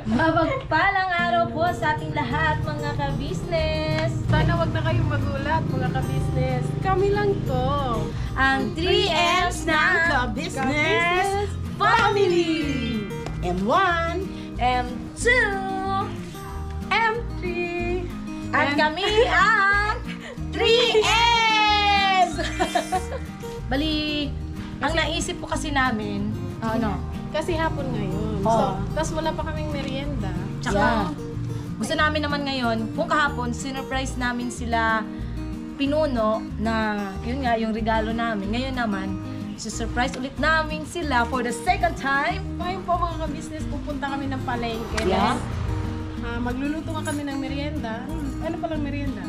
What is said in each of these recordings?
Mapagpalang araw po sa ating lahat mga ka-business. Sana wag na kayong magulat mga ka-business. Kami lang to. Ang 3M's ng Ka-Business Family. M1, M2, M3. at kami ang 3M's! Bali, ang naisip po kasi namin, Kasi hapon ngayon. Oo. So, tas wala pa kaming merienda. tsaka gusto namin naman ngayon, kung kahapon, sinurprise namin sila pinuno na, yun nga, yung regalo namin. Ngayon naman, surprise ulit namin sila for the second time. Ngayon po mga ka-business, pupunta kami ng palengke. Yes. Magluluto nga kami ng merienda. Ano palang merienda?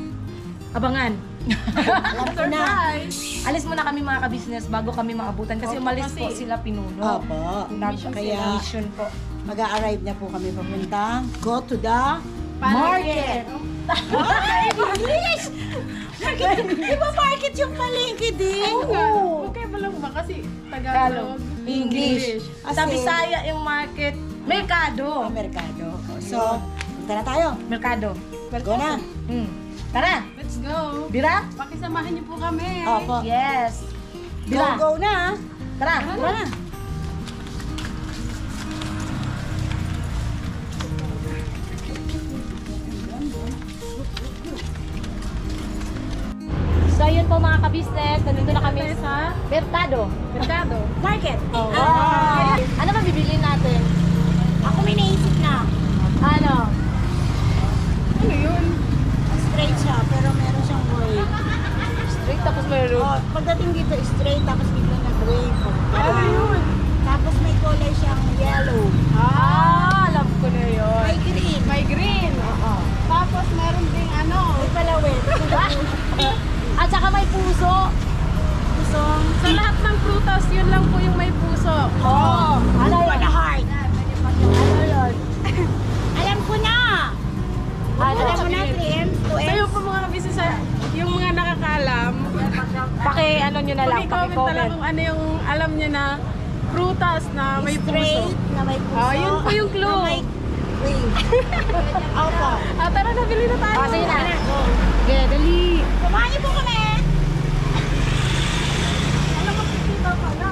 Abangan. alam ko na. Surprise! Alis muna kami mga ka-business bago kami maabutan kasi Opo, umalis kasi- po sila pinuno. Opo. Kaya Mission po. mag-a-arrive na po kami papunta. Go to the Market! English! Di ba market yung palengke din? Oo nga. Oo. Okay ba lang ba? Kasi Tagalog, Tagalog, English. Kasi- Sa Bisaya yung market, merkado. Merkado. So, punta na tayo. Merkado. Go na. Tara! let's go! Bira? Pakisamahan niyo po kami. Opo. Yes! Go, Bira! go na. Tara! Go na. So yun po mga ka-business, nandito na kami Sa Merkado. Merkado. Market! Oh. Ano ba bibili natin? Ako may naisip na. Ano? Ano yun? Straight siya, pero meron siyang wave. Straight tapos meron. Oh, pagdating dito, straight, tapos bigla nag-wave. Ano yun? Tapos may kulay siyang yellow. Alam ko na yun. May green. May green. Tapos meron ding ano. May palawit. At saka may puso. So, Sa lahat ng prutas, yun lang po yung may puso. Oh, ano for yun? the heart. Ano yun? Alam ko na. Ano? Alam mo na, 3M, 2M. Sa'yo po mga kabisnes, yung mga nakakaalam, Ano nyo na lang, paki-comment na lang paki-comment. kung ano yung alam niya na prutas na may puso. Straight, na may puso. Oh, yun po yung clue. Na may wave. Opo. Tara na, bili na tayo. Sige na. Okay, dali. Samahan niyo po kami. Alam mo, kikita ka na.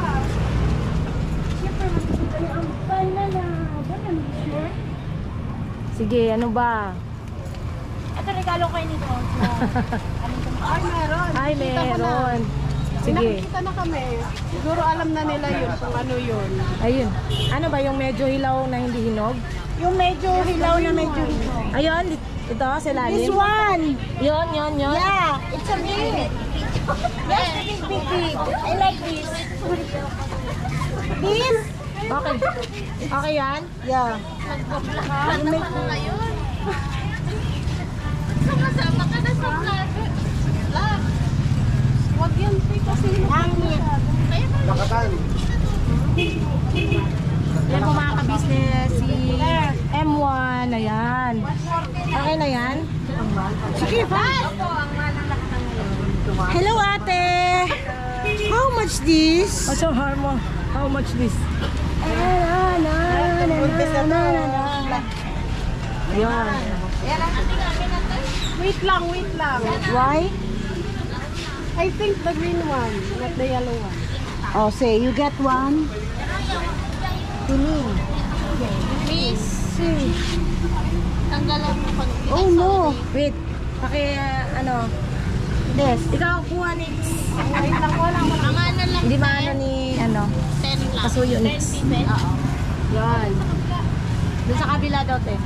Siyempre, makikita niyo ang banana. Banana, sure. Sige, ano ba? Ito regalo ko nito. Ay, meron. Ay, Kita ko na. meron. Sige. Nakikita na kami. Siguro alam na nila yun kung ano yun. Ayun. Ano ba yung medyo hilaw na hindi hinog? Yung medyo hilaw na medyo hilaw. Ayun, ito sa This lalim. one. Yun. Yeah, it's a big. Yes, big. I like this. This? Okay. Okay yan? Yeah. You make Wag yan, Tay, kasi hangin. Yan po mga ka-business, si M1, ayan. Okay na yan? Sige, fast. Hello, ate. How much this? What's your harm? How much this? Ayan. wait lang. Why? I think the green one, not the yellow one. Oh, say, you get one. Pili. Oh, no. Wait. Ano? This. Ikaw kuha ni... Wait lang, wala. Hindi maano ni... Kasuyo ni... Yan. Doon sa kabila daw, te.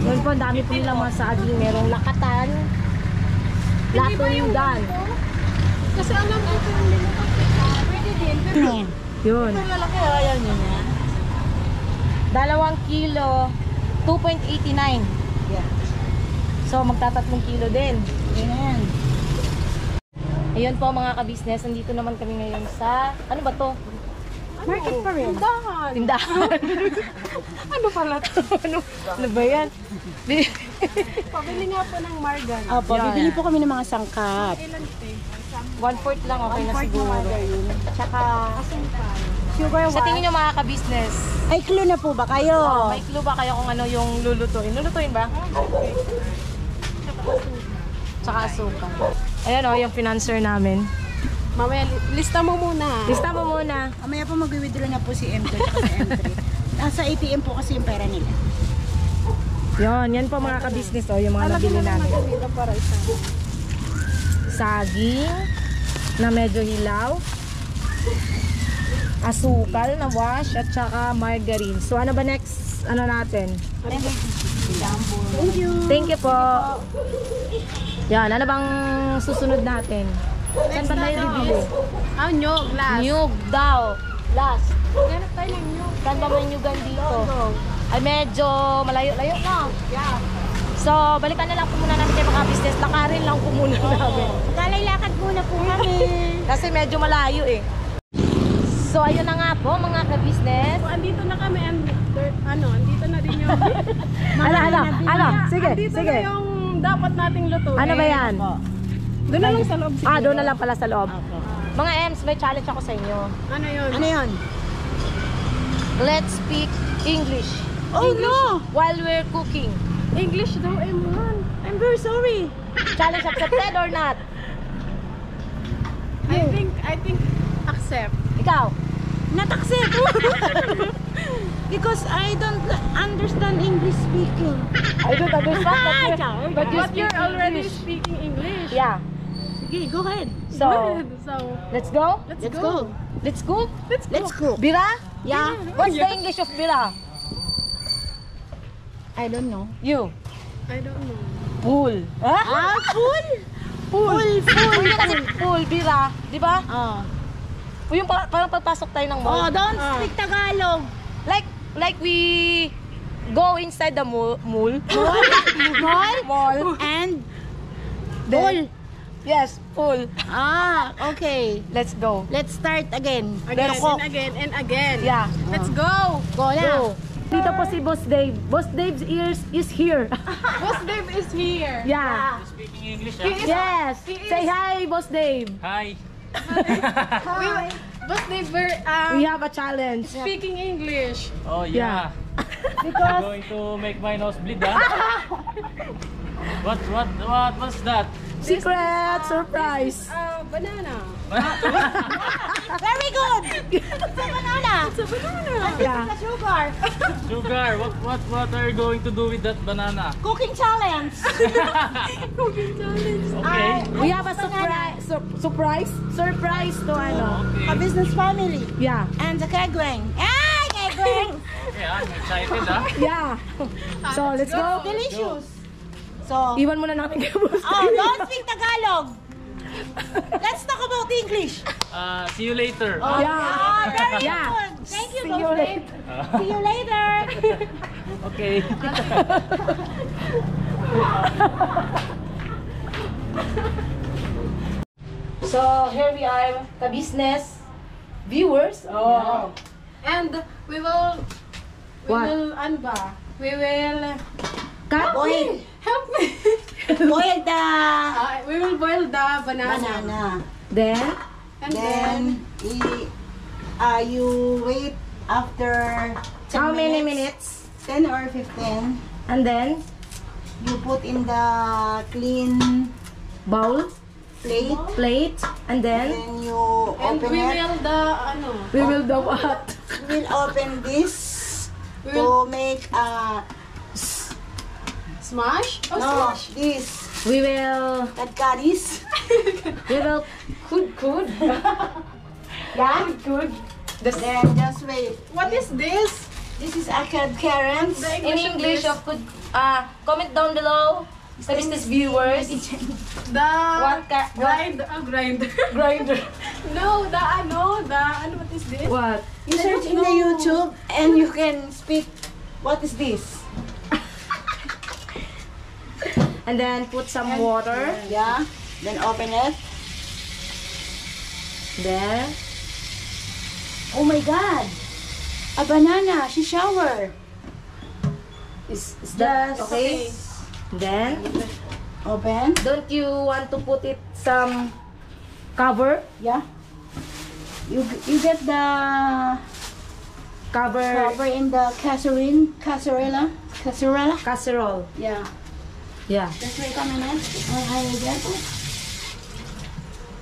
Yun po, ang dami po nilang mga saging. Merong lakatan, latundan. Kasi alam ko kung pwede din. Pero Yun. Malaki, ayaw nyo na. 2 kilo, 2.89. Yeah. So, magtatatlong kilo din. Ayan. Ayun po mga ka-business, nandito naman kami ngayon sa... Ano ba to? Market pa rin. tindahan. Tindahan. Ano pala to? Ano ba yan? Pabili nga po ng margan. Opo, Yan. bibili po kami ng mga sangkap. Ilan, Tay? 1/4 lang, okay na siguro. Tsaka, Sugar Sa tingin nyo mga ka-business, Ay, clue na po ba kayo? may clue ba kayo kung ano yung lulutuin? Lulutuin ba? Tsaka asukal. Ayan o, yung financer namin. Mamaya, lista mo muna. Lista mo muna. Mamaya po mag-withdraw na po si M2 at si M3. Nasa ATM po kasi yung pera nila. Yan po mga ka-business o, yung mga nabili namin. Dito para isa. Saging na medyo hilaw. Asukal na wash at saka margarine. So ano ba next? Ano natin? Thank you. Thank you po. Yan, ano bang susunod natin? Saan ba tayo bibili? Nyog, last. Nyug daw. Last. Ganap tayo ng nyog. Saan ba may nyugan dito? Ay medyo malayo-layo na. Yeah. So balikan na lang po muna namin kay mga business. Lakarin lang po muna namin. Maglalakad muna po kami. Kasi medyo malayo eh. So ayun na nga po mga ka-business. So, andito na kami. Andito na din yung... Ano? Sige, andito sige. na yung dapat nating lutuin. Ano ba yan? Doon na lang sa loob siguro. Doon na lang pala sa loob. Mga Ems, may challenge ako sa inyo. Ano yun? Ano yun? Let's speak English. Oh no! While we're cooking. English daw, M1. I'm very sorry. Challenge accepted or not? I think accept. Ikaw? Not accept. Because I don't understand English speaking. I don't understand but you But speak you're already English. speaking English. Yeah. Sige, go ahead. So, Good. So, let's go? let's Let's go. go. Let's cook? Let's go. Bira? Yeah. What's the English of bira? I don't know. You. I don't know. Pool. Ha? Ah, full? Full, Hindi kasi pool, bira. Di ba? Oh. O yung parang pagpasok tayo ng Oh, mall. don't speak Tagalog. Like we go inside the mall. Mall? Mall. And Then- Yes, pool. ah, okay. Let's go. Let's start again. Again Pero and again and again. Yeah. Let's go. Go na. Go. Dito po si Boss Dave. Boss Dave's ears is here. Boss Dave is here. Yeah. Speaking English, Yes. Say hi, Boss Dave. Hi. Boss Dave, we're We have a challenge. speaking English. Oh yeah. Because Going to make my nose bleed, huh? What's that? secret surprise. Banana. Very good. It's a banana. It's a banana. Yeah. It's a sugar. Sugar. What are you going to do with that banana? Cooking challenge. Okay. We have a surprise to ano. A business family. Yeah. And the kegweng. Ah, kegweng. Okay, I'm excited, huh? Yeah. So, let's go. Delicious. So, Iwan muna natin kay Boss oh, Dave. don't speak Tagalog. Let's talk about English. See you later. Oh, Yeah. very Yeah. good. Thank you, See you Boss Dave. See you later. Okay. So, here we are, ka-business viewers. Oh. And we will What? ano ba? We will Boil. help me. Boil the We will boil the banana. banana. Then, And then Then, you wait after 10 how many minutes? 10 or 15. And then, You put in the clean bowl, plate, and then, then you and open we it. will the we will do what? We will open this We to make smash. Oh, no, smash. this We will, kadkaris. could. Yeah, could. Then just wait. What is this? This is a kadkarans. In English, of could, comment down below, sa business viewers, The what grinder. grinder. No, what is this? What? You search in the YouTube and you can speak. What is this? And then put some water. Yeah. Then open it. There. Oh my God! A banana. She shower. Is that Yes. okay? Then, Open. don't you want to put it some cover? Yeah. You get the Cover in the casserole. casserole. Yeah. Yeah. Just wait a minute. I get it.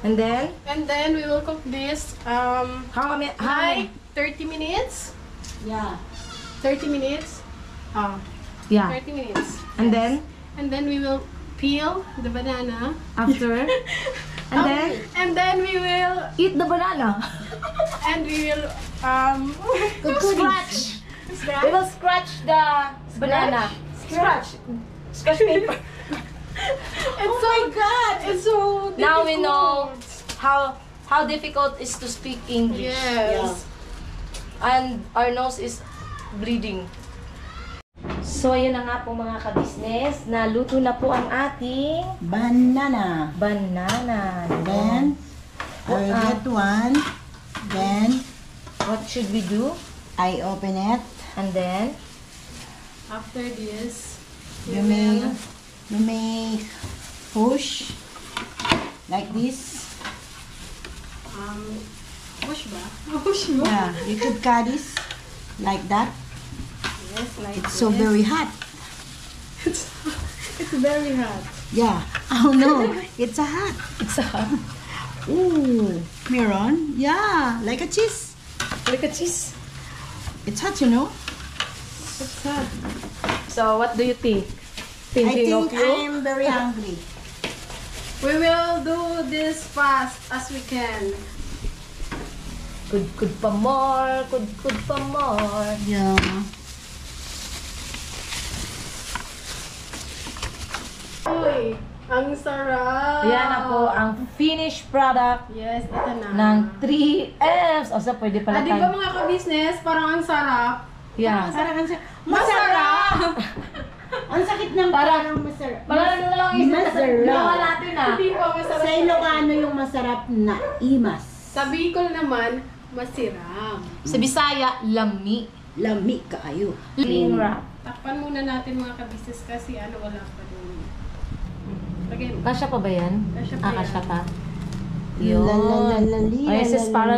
And then, And then we will cook this how many? like 30 minutes. Yeah. 30 minutes. Yeah. 30 minutes. And then, And then we will peel the banana. after, And then we will eat the banana. scratch. We will scratch the banana. Scratch paper. It's so God. It's so difficult. Now we know how difficult is to speak English. Yes. And our nose is bleeding. So, yun na nga po mga kabisnes. Naluto na po ang ating Banana. banana. Then I will get one. Then What should we do? I open it. And then, After this, You may push like this. push ba? Push mo? Yeah, you could cut this like that. Yes, like It's so very hot. It's very hot. Yeah. Oh no, it's a hot. it's a Ooh, Miron. Yeah, like a cheese. like a cheese. It's hot, you know. It's hot. So, what do you think? I Thinking of think you? I'm very hungry. We will do this fast as we can. Could pa more, could pa more. Yeah. Uy, ang sarap. Yan na po ang finished product Yes, ito na. ng 3Fs. O, so pwede pala Di ba tayo. mga ka-business, parang ang sarap. Yeah. Masarap! Ang sakit ng Parang- masarap. Parang ano lang yung Masarap. ginawa natin ah. Hindi po masarap. Sa Ilocano yung masarap na imas. Sa Bicol naman, masiram. Sa Bisaya, lami. Lami kaayo. Clean wrap. Takpan muna natin mga ka-business kasi wala pa dun. Lagay mo. Kasya pa ba yan? Kasya pa yan. Kasya pa. Lalalali, Ay, sis, para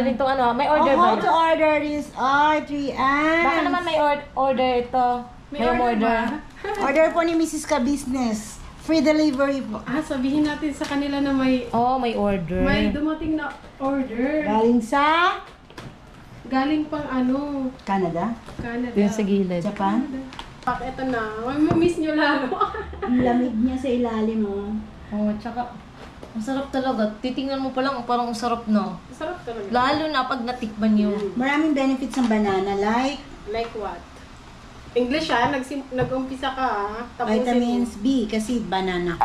rin itong ano, may order ba? how to order this R3M? Baka naman may order ito. May order ba? Order po ni Mrs. Ka Business. Free delivery po. Sabihin natin sa kanila na may Oh, may order. dumating na order. Galing sa Galing pang ano, Canada, Canada. Yung sa gilid. Japan. Pak, ito na. Mamimiss nyo lalo. Ang lamig niya sa ilalim mo. Oh, tsaka, ang sarap talaga. Titingnan mo pa lang, parang ang sarap na. Sarap talaga. Lalo na pag natikman nyo. Maraming benefits ng banana like Like what? English nag-umpisa ka tapusin vitamins B kasi banana.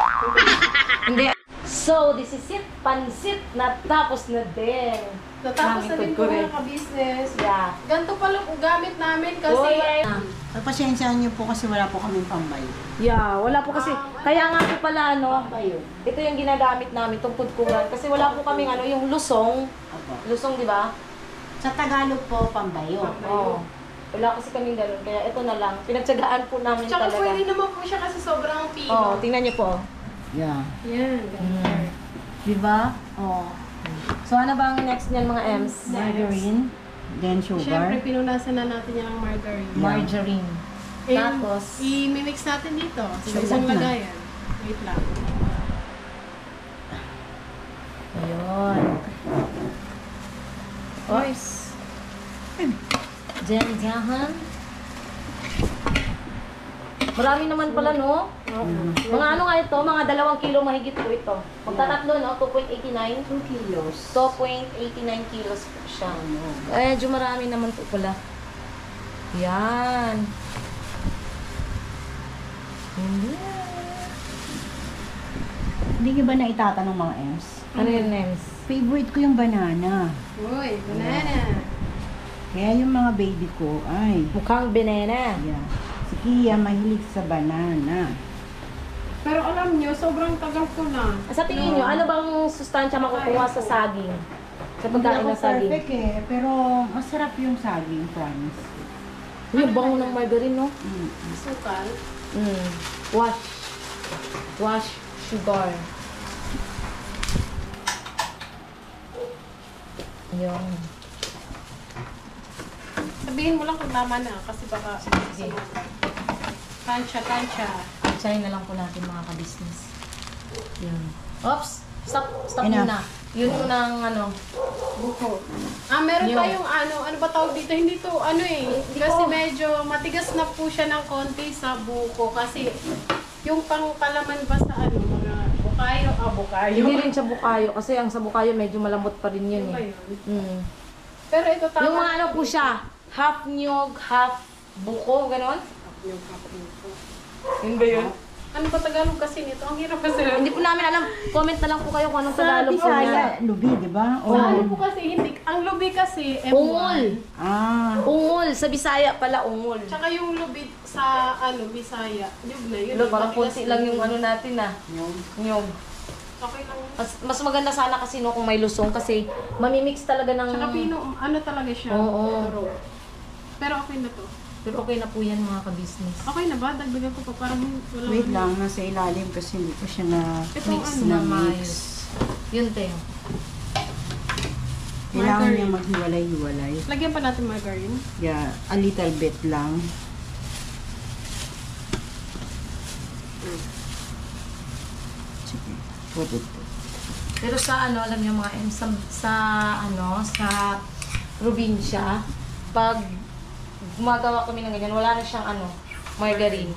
Hindi. So, this is it. Pansit na tapos na din. Natapos na din po Correct. mga ka-business. Yeah. Ganito pala po gamit namin kasi Pagpasyensyahan niyo po kasi wala po kaming pambayo. Yeah, wala po kasi. Kaya nga po pala, ano, Pambayo. ito yung ginagamit namin, itong pudkuran. Kasi wala po kaming, ano, yung lusong. Opo. Lusong, di ba? Sa Tagalog po, pambayo. Oo. Wala kasi kaming ganun. Kaya ito na lang. Pinagtsagaan po namin Tsaka talaga. pwede naman po siya kasi sobrang Oo, pino. tingnan niyo po. Yeah. Yan. Di ba? Oh, So, ano ba ang next niyan, mga Ems? margarine, then Siyempre, sugar. pinunasan na natin yan ng margarine. Margarine. Tapos, i-mix natin dito sa Sa isang na. lagayan. Wait lang. ayun. Oys. Janjahan. Marami naman pala, no? Mga ano nga ito? Mga 2 kilo mahigit po ito. Magtatatlo, no? 2.89. 2 kilos. 2.89 kilos po siya. Medyo marami naman po pala. Yan. Hindi niyo ba na itatanong mga Ems? Ano yun, Nems? Favorite ko yung banana. Uy, banana. Kaya yung mga baby ko, ay, Mukhang banana. yeah. Si Kia mahilig sa banana. Pero alam nyo, sobrang tagal ko na. Sa tingin nyo, ano bang sustansya makukuha sa saging? Sa Hindi pagkain ako ng saging? perfect eh, pero masarap yung saging, promise. Yung bango ng margarine, no? Sukal. Wash. Wash sugar. Yun. Sabihin mo lang kung tama na kasi baka Sige. Tansya. Try na lang po natin mga ka-business. Yun. Oops! Stop Enough. muna. Yun muna ang ano. Buko. Meron Yun. tayong ano ba tawag dito? Hindi to kasi ko. medyo matigas na po siya ng konti sa buko kasi yung pangkalaman ba sa mga bukayo. Hindi rin siya bukayo kasi ang sa bukayo medyo malambot pa rin yun Ano ba eh. yun? Mm. Pero ito tama. Yung mga ano po siya, half nyog, half buko, ganon? Yung buko. Yun ba yun? Ano ba Tagalog kasi nito? Ang hirap kasi. Hindi po namin alam. Comment na lang po kayo kung anong Sa Tagalog po Bisaya, niya. lubi, di ba? O, Ano po kasi hindi. Ang lubi kasi M1. Ungol. Ungol. Sa Bisaya pala, ungol. Tsaka yung lubi sa Bisaya. Yun na yun. Parang matigas konti na lang yun. yung ano natin ah. Nyog. Okay lang. Mas maganda sana kasi no kung may lusong kasi mamimix talaga ng... Tsaka ano talaga siya. Oo. Pero okay na to. Pero okay na po yan mga ka-business. Okay na ba? Dagdagan ko pa parang wala. wait lang, nasa ilalim kasi hindi ko siya na Itong mix ano, na Na mix. maayos. Yun, te. Kailangan Margarine. niya maghiwalay-hiwalay. Lagyan pa natin margarine. Yeah, a little bit lang. Sige, put it. Pero sa ano, alam niyo mga em, sa probinsya, pag gumagawa kami ng ganyan, wala na siyang margarine.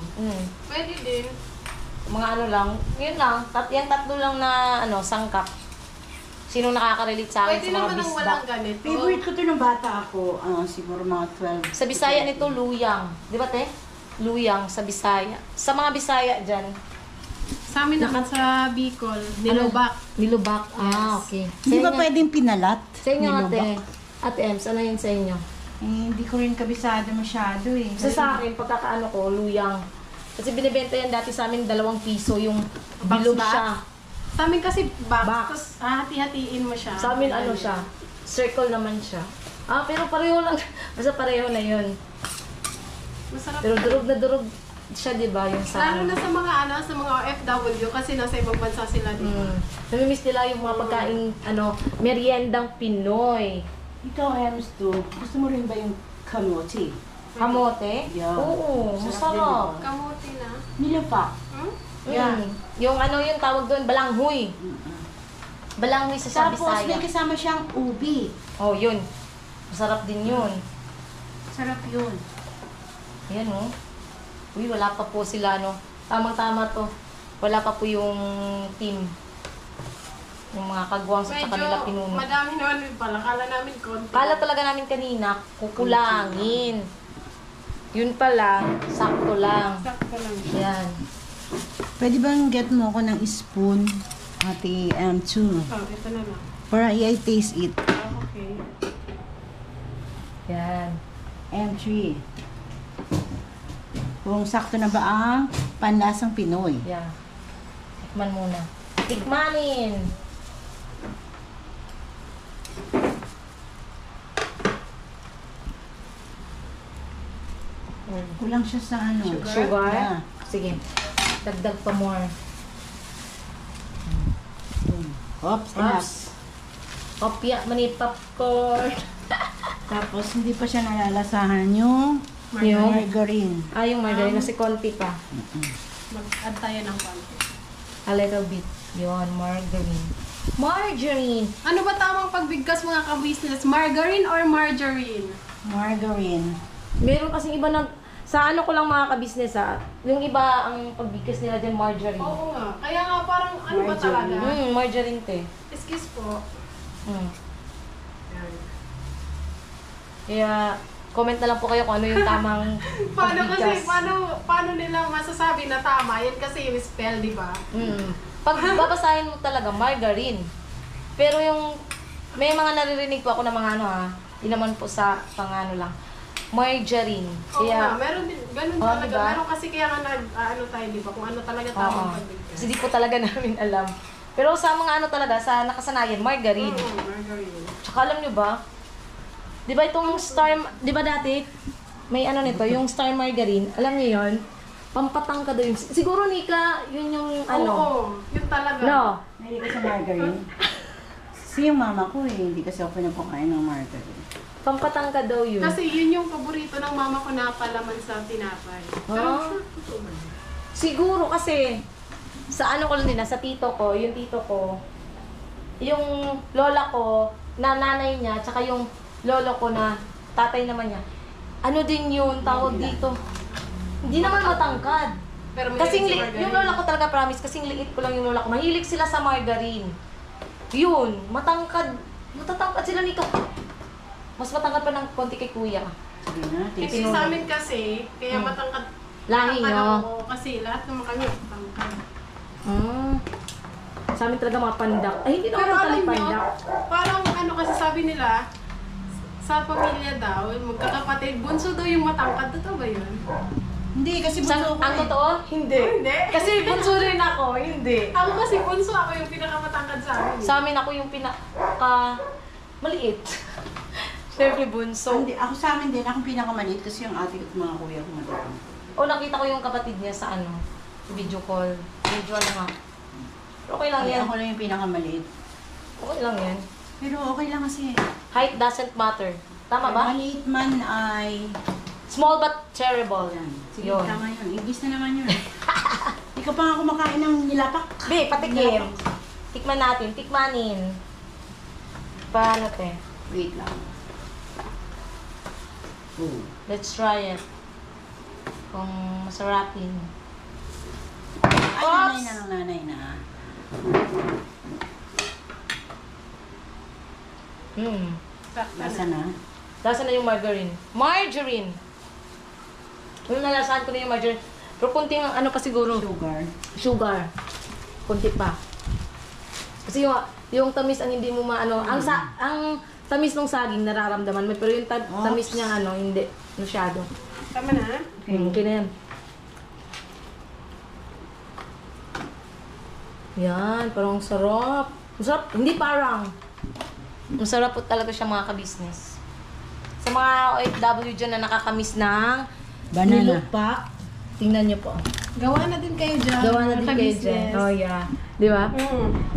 Pwede din. Mga ano lang, yun lang, yung tatlo lang na sangkap. Sino nakaka-relate sa akin Pwede sa mga naman ang bisda? walang ganito. Favorite ko to nung bata ako, siguro mga 12. Sa Bisaya nito, luyang. Di ba, te? Luyang sa Bisaya. Sa mga Bisaya dyan, Sa amin naman sa Bicol, nilubak. nilubak. Ah, okay. Hindi ba inyo- pwedeng pinalat? Sa inyo, ate. Nilubak? Ate Ems, ano yun sa inyo? Hindi ko rin kabisado masyado eh. Sa akin, pagkakaano ko, luyang. Kasi binibenta yan dati sa amin, 2 piso yung Box bilog ba? siya. Sa amin kasi box. Box. Tapos hati-hatiin mo siya. Sa amin, ano siya, circle naman siya. Pero pareho lang. Basta pareho na yun. Masarap. Pero durog na durog siya, di ba? Yung sa Lalo na sa mga sa mga OFW kasi nasa ibang bansa sila, di ba? Namimiss nila yung mga pagkain, meriendang Pinoy. Ikaw, Ems, to. Gusto mo rin ba yung kamote? Kamote? Yeah. Oo, masarap. Kamuti na. Nilupak. Yeah. Yung yung tawag doon, balanghoy. Balanghoy sa Tapos Bisaya. may kasama siyang ubi. Oh, yun. Masarap din yun. Sarap yun. Ayan, oh. Uy, wala pa po sila, Tamang-tama to. Wala pa po yung team. Yung mga kagwang sa kanila pinuno. madami naman pala. Kala namin konti. Kala talaga namin kanina, kukulangin. Yun pala, sakto lang. Sakto lang. Yan. Pwede bang get mo ako ng spoon, Ate M2? Ito na lang. Para i-taste it. Okay. Yan. M3. Kung sakto na ba ang panlasang Pinoy? Yan. Tikman muna. Tikmanin! Kulang siya sa ano? Sugar? Yeah. Sige. Dagdag pa more. Oops, enough. Oops. Kopya, mani popcorn. Tapos hindi pa siya nalalasahan yung Yung? margarine. Yung margarine. Kasi konti pa. Mag-add tayo ng konti. A little bit. Yun, margarine. Margarine! Ano ba tamang pagbigkas mga ka-business? Margarine or margarine? Margarine. Meron kasing iba na, sa ano ko lang mga ka-business yung iba ang pagbigkas nila dyan, margarine. Oo nga. Kaya nga parang ano ba talaga? Margarine te. Excuse po. Yan. Kaya, comment na lang po kayo kung ano yung tamang Paano kasi, pagbigkas. paano nila masasabi na tama? Yan kasi yung spell, di ba? Pag babasahin mo talaga, margarine. Pero yung, may mga naririnig po ako na mga di naman po sa pangano lang. Margarine. Oo nga, Kaya, meron din, ganun Oo, talaga. diba? Meron kasi kaya nga ano tayo, di ba? Kung ano talaga tamang pagbigkas. kasi di po talaga namin alam. Pero sa mga talaga, sa nakasanayan, margarine. Oo, margarine. Tsaka alam nyo ba, di ba itong star, di ba dati, may nito, yung star margarine, alam nyo yun, pampatangka daw yun. Siguro Nika, yun yung Oo, yun talaga. No. Hindi ka sa margarine. Kasi yung mama ko hindi kasi ako pinapakain ng margarine. Pampatangkad daw yun. Kasi yun yung paborito ng mama ko na palaman sa tinapay. Ah. Siguro kasi, sa ano ko lang din, sa tito ko, yung lola ko, na nanay niya, tsaka yung lolo ko na tatay naman niya, ano din yun, tawag dito. Hindi naman matangkad. Pero may Kasing si yung lola ko talaga promise, kasing liit ko lang yung lola ko. Mahilig sila sa margarine. Yun, matatangkad sila nito. Mas matangkad pa ng konti kay kuya. Sige na, Kasi taste. sa amin kasi, kaya matangkad. Lahi, matangkad no? ako kasi lahat naman kami matangkad. Sa amin talaga mga pandak. Ay, hindi naman Pero totally alam nyo, pandak. parang ano kasi sabi nila, sa pamilya daw, magkakapatid, bunso daw yung matangkad. Totoo ba yun? Hindi, kasi bunso ko Ang eh. totoo? Hindi. Hindi. Kasi bunso rin ako, hindi. Ako kasi bunso, ako yung pinakamatangkad sa amin. Sa amin ako yung maliit. Siyempre bunso. Hindi, ako sa amin din, akong pinakamaliit kasi yung ate at mga kuya ko matapang. O nakita ko yung kapatid niya sa video call. Video nga. Pero okay lang Hindi, yan. ako lang yung pinakamaliit. Okay lang yan. Pero okay lang kasi. Height doesn't matter. Tama ba? Maliit man ay... Small but terrible. Yan. Sige, Yun. tama yun. English na naman yun. Hindi ka pa nga kumakain ng nilapak. Be, patikim. Tikman natin. Tikmanin. Paano te? Wait lang. Oh. Let's try it. Kung masarapin. Ay, Oops! nanay na. Lasa na. Lasa na yung margarine. Margarine! Yung nalasahan ko na yung margarine. Pero kunting ano pa siguro. Sugar. Sugar. Kunti pa. Kasi yung tamis ang hindi mo maano. Ang tamis ng saging nararamdaman mo. Pero yung tamis niya hindi. Masyado. Tama na? Okay na yan. Yan, parang sarap. Masarap. Hindi parang. Masarap po talaga siya mga ka-business. Sa mga OFW dyan na nakakamiss ng Banana. nilupak, tingnan niyo po. Gawa na din kayo dyan. Gawa na din kayo Ka-business. dyan. Oh, yeah. Di ba?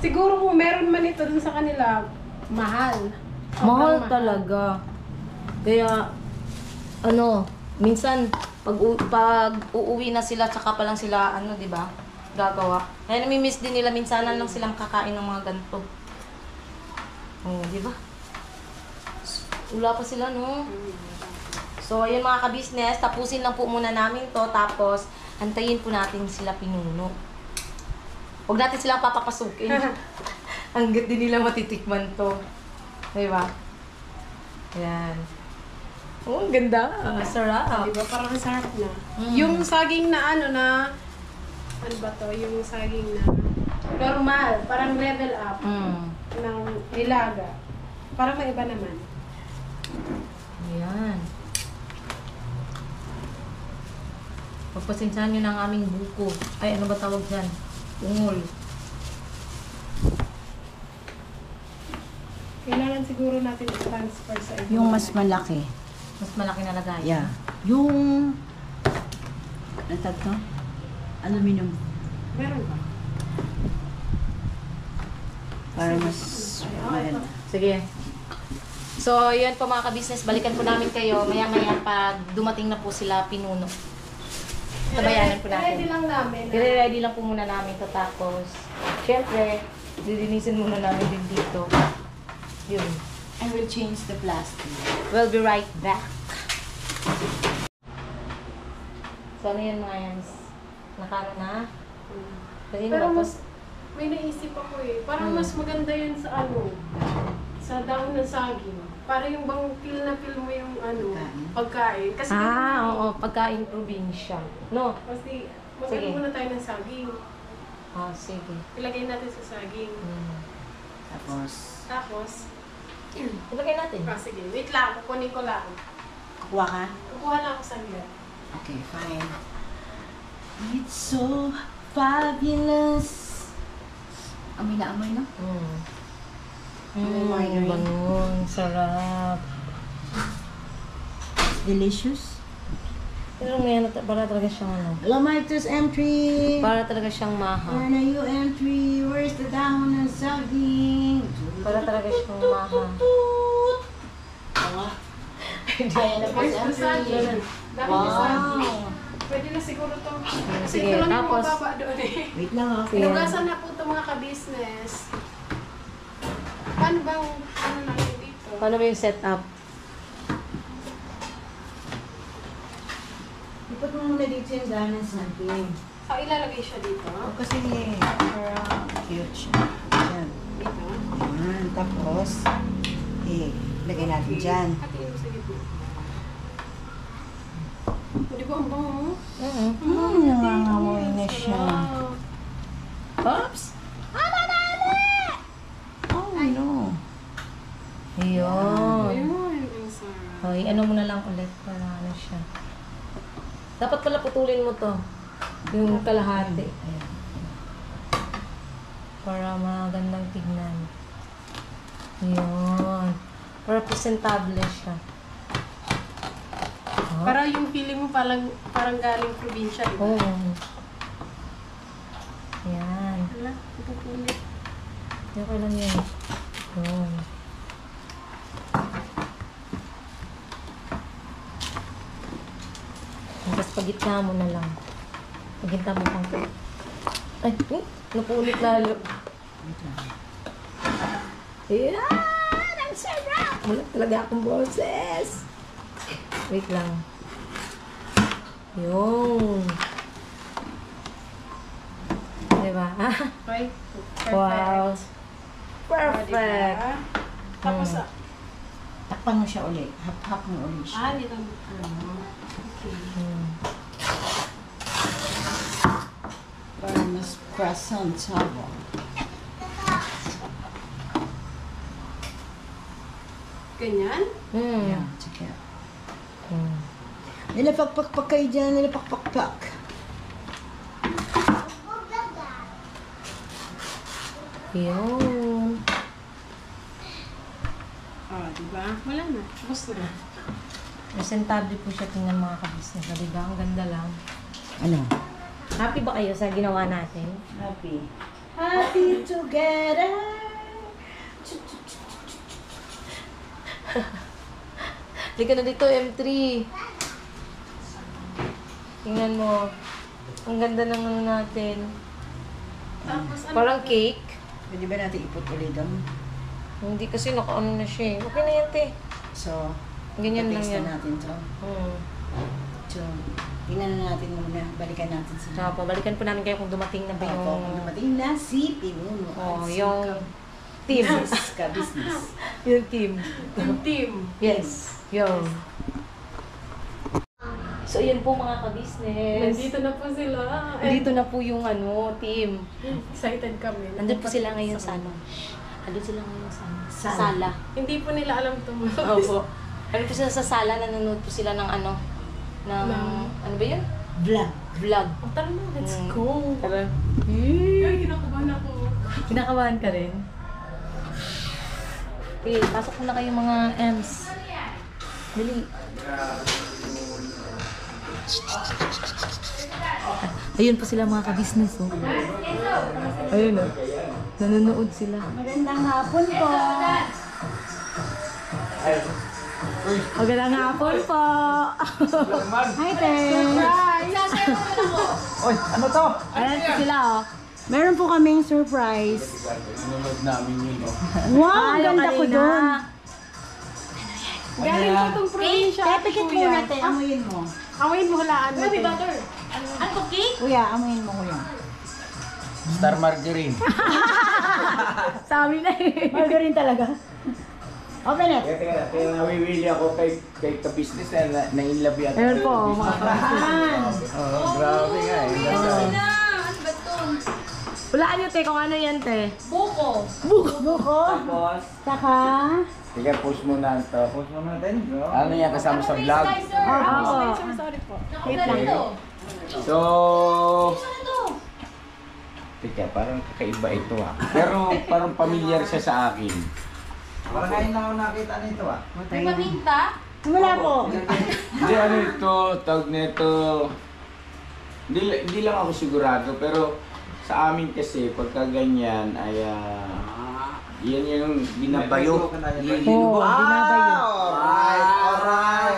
Siguro kung meron man ito dun sa kanila, mahal. Mahal Sobrang talaga. Kaya, minsan, pag uuwi na sila, tsaka pa lang sila, di ba? Gagawa. Kaya namimiss din nila, minsanan lang silang kakain ng mga ganito. Oh, di ba? Wala pa sila, no? So, ayun mga ka-business, tapusin lang po muna namin to, tapos, antayin po natin sila pinuno. Huwag natin silang papapasukin. Hanggat din nila matitikman to. Di ba? Ayan. Oh, ang ganda. Sarap. Diba? Parang ang sarap na. Mm. Yung saging na ano ba to? Yung saging na normal, parang level up ng nilaga. Parang may iba naman. Ayan. Pagpasensyahan nyo ng aming buko. Ay, ano ba tawag dyan? Ungol. Kailangan siguro natin i-transfer sa iba. Yung mas malaki. Mas malaki na lagay. Yeah. Yung... Natag to? Aluminum. Meron ba? Para mas... maganda. Sige. So, yun po mga ka-business. Balikan po namin kayo maya-maya pag dumating na po sila pinuno. Tabayanan po Ready natin. lang namin. I-ready lang po muna namin to, tapos syempre, didinisin muna namin din dito. Yun. I will change the plastic. We'll be right back. So, ano yan mga yan? Nakano na? Kasi Pero tapos, mas, may naisip ako Parang mas maganda yun sa sa dahon ng saging. Para yung bang feel na feel mo yung pagkain. Kasi oo, pagkain probinsya. No? Kasi Sige. maganda muna tayo ng saging. Sige. Ilagay natin sa saging. Tapos... Tapos, Ilagay natin. sige, wait lang, kukunin ko lang. Kukuha ka? Kukuha lang ako sa liya. Okay, fine. It's so fabulous. Amoy na amoy, no? Margarine. Bangon. Sarap. Delicious. Pero may para talaga siyang Hello, Micros M3. Para talaga siyang maha. Where are you, M3? Where's the down and saging? Para talaga siyang maha. Tawa. Voice massage. Dami massage. Pwede na siguro to. Kasi Sige, ito lang yung tapos? mababa doon eh. Wait lang ha. Sige. Hinugasan na po ito mga ka-business. Paano bang, ano natin dito? Paano ba yung setup? Ipot mo muna dito yung ganas natin. Ilalagay siya dito. Kasi parang cute siya. Yan. Dito. Yan. Tapos, lagay natin dyan. Hatiin mo sa gitna. Di ba ang bango mo? Nangangamoy na siya. Wow. Oops! Oh no. Ayun. Ayun, ang sarap. Okay, ano mo na lang ulit para ano siya. Dapat pala putulin mo to. Yung kalahati. Ayan. Para magandang tignan. Ayun. Para presentable siya. Oh. Para yung feeling mo parang galing probinsya, di ba? Oo. Ayan. Hala, ipupulit. Okay lang yan. Ayun. Tapos pagitna mo na lang. Pagitna mo pang... Ay, napulit lalo. Ayan! Ang sarap! Wala talaga akong boses. Wait lang. Yun. Diba? Right? Perfect. Wow. Oh, Perfect. diba? Tapos, Takpan mo siya ulit. Hap-hap mo ulit siya. dito. Okay. Hmm. Para mas croissant tabo. Ganyan? Hmm. Yan. Sige. Hmm. Nilapakpak kayo dyan. Nilapakpak. Yun. Oh, diba? Wala na. Tapos na. Presentable po siya tingnan mga kabisnes. Diba? Ang ganda lang. Ano? Happy ba kayo sa ginawa natin? Happy. Happy together. Halika na dito, M3. Tingnan mo. Ang ganda ng ano natin. Tapos, ano? Parang cake. Pwede ba natin ipot ulit doon? Hindi kasi nakaano na siya eh. Okay na yan, te. So, Ganyan lang taste yan. na natin to. Hmm. So, tingnan na natin muna. Balikan natin sila. So, pabalikan po namin kayo kung dumating na ba Opo, kung yung... dumating na si Pinuno. Oh, at si yung team. Ka-business. Yung team. Yung team. Yes. Yo. So, yun po mga ka-business. Nandito na po sila. Nandito na po yung ano, team. Excited kami. Nandun po sila ngayon sa ano. Nandun sila ngayon sa ano? Sa sala. Hindi po nila alam ito. Opo. Nandun po sila sa sala, nanonood po sila ng ano, ng, ano ba yun? Vlog. Vlog. Oh, tara na, let's Mm. go. Tara. Ay, kinakabahan ako. Kinakabahan ka rin? Okay, pasok muna kayo mga M's. Dali. Ayun po sila mga ka-business, oh. Ayun, oh. Nanonood sila. Magandang hapon po. Magandang hapon po. Hi, Ten. Oy, ano to? Ayan po sila, oh. Meron po kaming surprise. Nanonood namin yun, oh. Wow, ang ganda ko doon. Galing po itong probinsya. Kaya pikit mo natin. Amuyin mo. Amoyin mo, hulaan mo. Baby butter. Ano po, cake? Kuya, amuyin mo kuya. Star Margarine. Sabi na eh. Margarine talaga. Open it. Kaya nawiwili ako kay ka-business na na-inlove yata. Ayun po, mga ka-business. Oo, grabe nga eh. Ganda. Hulaan nyo, te, kung ano yan, te. Buko. Tapos, Saka. sige, post mo na ito. Post mo natin, bro. Ano yan kasama sa vlog? Oo. Sorry po. Wait lang. So, teka, parang kakaiba ito ah. Pero parang familiar siya sa akin. Parang ngayon lang ako nakita nito ah. Wala po. Hindi, ano ito, tawag nito. Hindi lang ako sigurado, pero sa amin kasi, pagka ganyan, ay yan yung binabayo. Oo, binabayo. Alright, alright.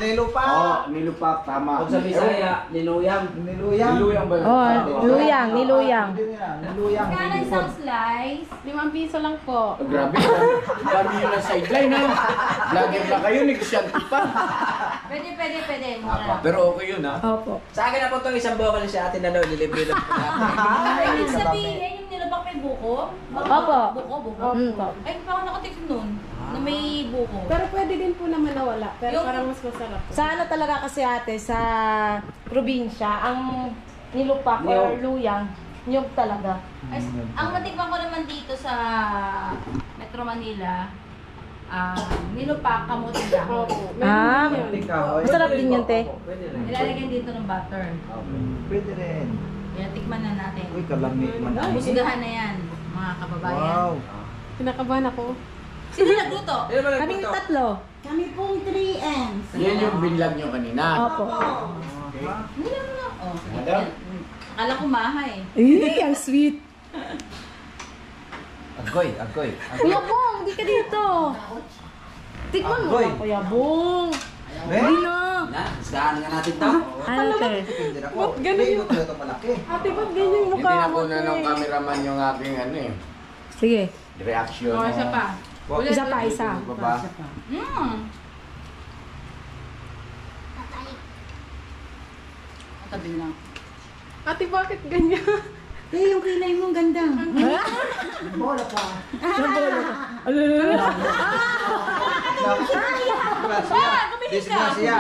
Nilupa. Oo, nilupak, tama. Kung sa Bisaya, niluyang. Niluyang. Niluyang ba? Oh, luyang, niluyang. Niluyang. Kaya isang slice. 5 piso lang po. Oh, grabe, dami yun ang sideline, ha? Vlogger na kayo, negosyante pa. Pwede. Mura. Pero okay yun, ha? Opo. Sa akin na po itong isang bokal si ate na daw, nilibre lang po natin. Ibig sabihin, yung nilabak may buko? Opo. Buko. Ay, parang nakatikim nun. Na may buko. Pero pwede din po naman nawala. Pero Yung- parang mas masarap po. Sa ano talaga kasi ate, sa probinsya, ang nilupak or luyang, nyug talaga. Ay, ang natikman ko naman dito sa Metro Manila, nilupak, kamuting dahon. Opo. Ah, Meron din yun. masarap din yun, te. Pwede rin. Nilalagyan dito ng butter. Pwede rin. Kaya tikman na natin. Uy, kalamig man. Busgahan na yan, mga kababayan. Wow. Kinakabahan ako. Sino nagluto? Sino ba Kaming nagpunto? tatlo. Kami pong 3Ms. Yan yung binlog nyo kanina. Opo. Hindi naman na. Oh, Madam? akala ko mahay. Ang sweet. Agoy. Kuya Bong, di ka dito. Tikman mo lang, Kuya Bong. Hindi na. Na, isgahan nga natin to. Ano, te? Ba't ganun yung... Ate, ba't ganyan yung Hindi mukha na mo? ko na ng cameraman yung aking ano eh. Sige. Reaction. Oh, isa pa. Isa pa, isa. Baba. Tabi lang. Ate, bakit ganyan? Eh, yung kilay mo, ganda. Bola pa. Disgrasya.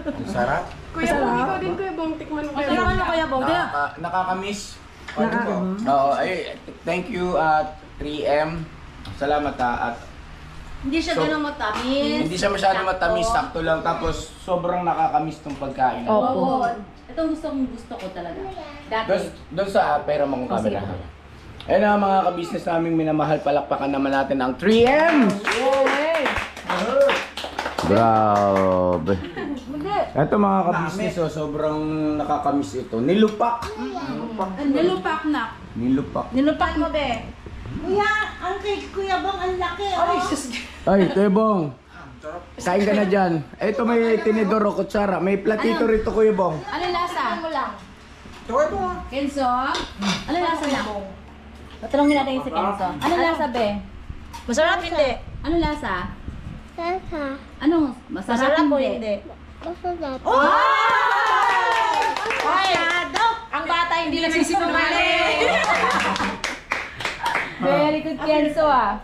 Ang sarap. Kuya Bong, ikaw din Kuya Bong, tikman mo kayo. Tikman mo, Kuya Bong. Kaya, Nakakamiss. Oo, ay, thank you at 3M. Salamat at Hindi siya So, ganun matamis. hindi siya masyadong Sakto. matamis, sakto lang. Tapos sobrang nakakamiss tong pagkain. Opo. Oo. Itong gusto ko talaga. Dati. Doon sa pera mong camera. Ayun na mga ka-business naming minamahal, palakpakan naman natin ang 3M! Grabe. Ito mga ka-business, sobrang nakakamiss ito. Nilupak. Nilupak na. Nilupak. nilupak mo, be. Kuya, ang kay Kuya Bong, ang laki. Ay, Ay, Tebong. Kain ka na dyan. Ito may tinidor o kutsara. May platito rito, Kuya Bong. Ano lasa? mo lang. Kenzo? Ano lasa na? Patalongin natin yung si Kenzo. Ano lasa, be? Masarap hindi. Ano lasa? Ano? Masarap, Masarap o hindi? Ay! Ang bata hindi nagsisinungaling. Very good, Kenzo ah.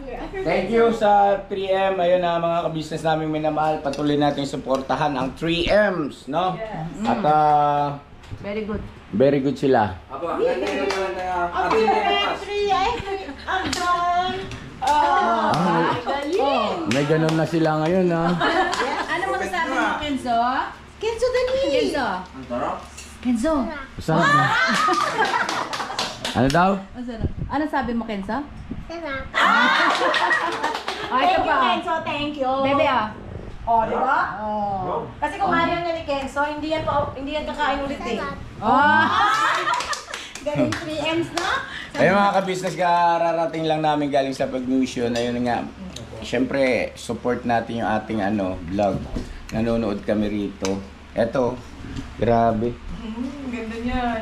Thank you sa 3M. Ayun na mga ka-business namin minamahal. Patuloy natin supportahan ang 3Ms, no? At Very good. very good sila. Apo, ang ganda rin naman na ating bukas. 3 May ganun na sila ngayon, ha? Ano masasabi mo, Kenzo? Kenzo dali. Kenzo? Ang sarap. Kenzo? Masarap na. Ano daw? Masarap. Ano sabi mo, Kenzo? Ay, ito pa. Kenzo, thank you. Bebe ah. Oh, di ba? Oh. Kasi kung ayaw niya ni Kenzo, hindi yan kakain ulit eh. Oh! Galing 3Ms na. Ayun mga ka-business, kararating lang namin galing sa pag-mission. Ayun nga, syempre, support natin yung ating vlog. Nanonood kami rito. Eto, grabe. Ganda niyan.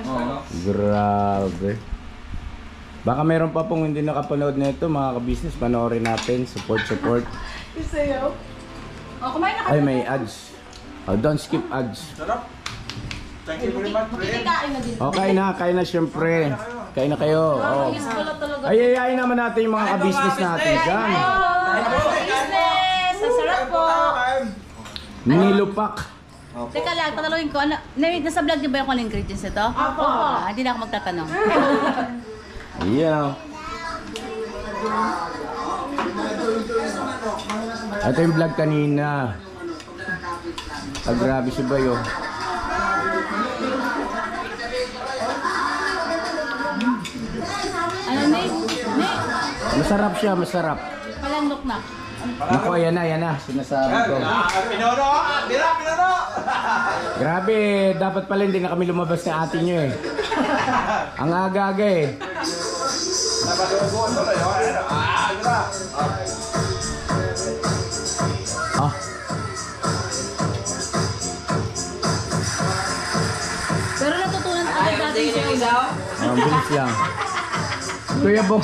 Grabe. Baka meron pa pong hindi nakapanood nito mga ka-business, panoorin natin, support. Isayaw. Oh, kumain na ka. Ay, may ads. Oh, don't skip ads. Sarap. Thank you very much, friend. Kain na din. Oh, kain na syempre. Kain na kayo. Oh. Miss ko lang talaga. Ay, naman natin yung mga ka-business natin dyan. Business! Ang sarap po! Nilupak. Teka lang, tatanungin ko. Nasa vlog niyo ba yung ingredients nito? Opo. Hindi na ako magtatanong. Ayan. Ito yung vlog kanina. Grabe si Bayo. Ano, Nick? Masarap siya, masarap. Palandok na. Naku, ayan na. Sinasabi ko. Pinono! Pinono! Grabe, dapat pala hindi na kami lumabas ng ate nyo eh. Ang aga-aga eh. Ah. isa oh. Bilis lang. Kuya Bong.